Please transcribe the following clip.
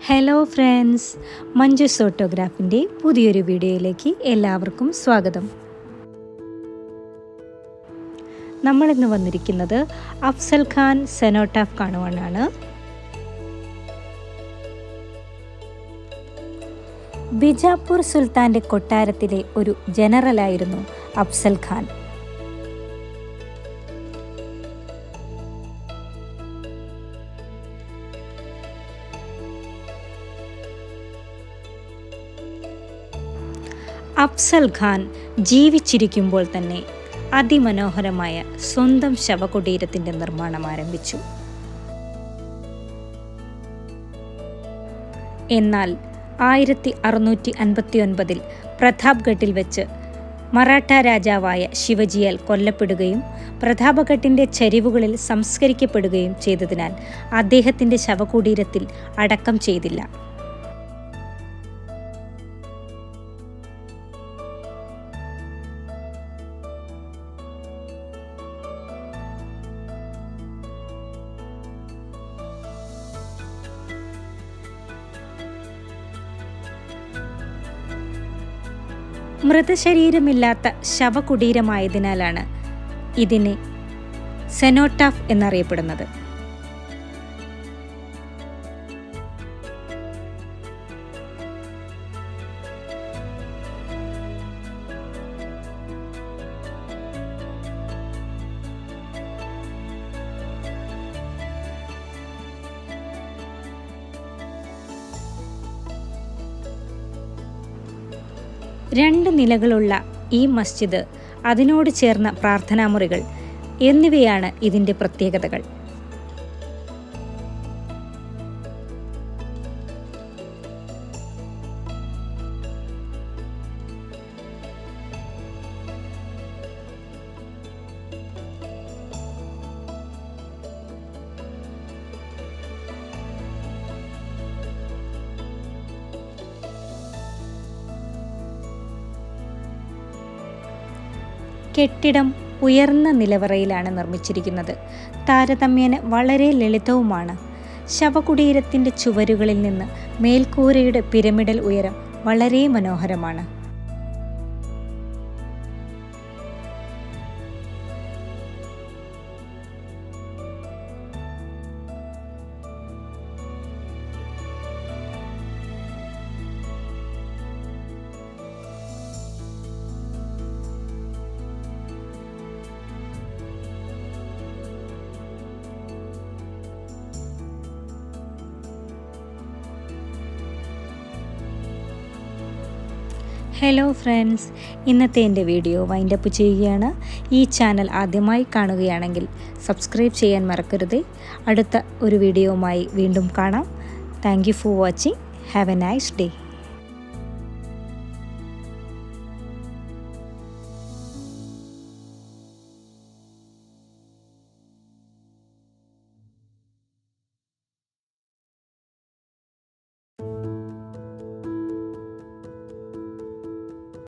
Hello friends, Manju's ഫോട്ടോഗ്രാഫിൻ്റെ പുതിയൊരു വീഡിയോയിലേക്ക് എല്ലാവർക്കും സ്വാഗതം. നമ്മളിന്ന് വന്നിരിക്കുന്നത് അഫ്സൽ ഖാൻ സെനോട്ടാഫ് കാണുവാനാണ്. ബിജാപ്പൂർ സുൽത്താൻ്റെ കൊട്ടാരത്തിലെ ഒരു ജനറലായിരുന്നു അഫ്സൽ ഖാൻ. അഫ്സൽ ഖാൻ ജീവിച്ചിരിക്കുമ്പോൾ തന്നെ അതിമനോഹരമായ സ്വന്തം ശവകുടീരത്തിൻ്റെ നിർമ്മാണം ആരംഭിച്ചു. എന്നാൽ 1659 പ്രതാപ്ഗഡിൽ വെച്ച് മറാഠ രാജാവായ ശിവജിയാൽ കൊല്ലപ്പെടുകയും പ്രതാപഗഡിൻ്റെ ചരിവുകളിൽ സംസ്കരിക്കപ്പെടുകയും ചെയ്തതിനാൽ അദ്ദേഹത്തിൻ്റെ ശവകുടീരത്തിൽ അടക്കം ചെയ്തില്ല. മൃതശരീരമില്ലാത്ത ശവകുടീരമായതിനാലാണ് ഇതിനെ സെനോട്ടാഫ് എന്നറിയപ്പെടുന്നത്. രണ്ട് നിലകളുള്ള ഈ മസ്ജിദ്, അതിനോട് ചേർന്ന പ്രാർത്ഥനാമുറികൾ എന്നിവയാണ് ഇതിൻ്റെ പ്രത്യേകതകൾ. കെട്ടിടം ഉയർന്ന നിലവറയിലാണ് നിർമ്മിച്ചിരിക്കുന്നത്. താരതമ്യേന വളരെ ലളിതവുമാണ്. ശവകുടീരത്തിൻ്റെ ചുവരുകളിൽ നിന്ന് മേൽക്കൂരയുടെ പിരമിഡൽ ഉയരം വളരെ മനോഹരമാണ്. ഹലോ ഫ്രണ്ട്സ്, ഇന്നത്തെ എൻ്റെ വീഡിയോ വൈൻഡപ്പ് ചെയ്യുകയാണ്. ഈ ചാനൽ ആദ്യമായി കാണുകയാണെങ്കിൽ സബ്സ്ക്രൈബ് ചെയ്യാൻ മറക്കരുത്. അടുത്ത ഒരു വീഡിയോയുമായി വീണ്ടും കാണാം. Thank you for watching. Have A nice day.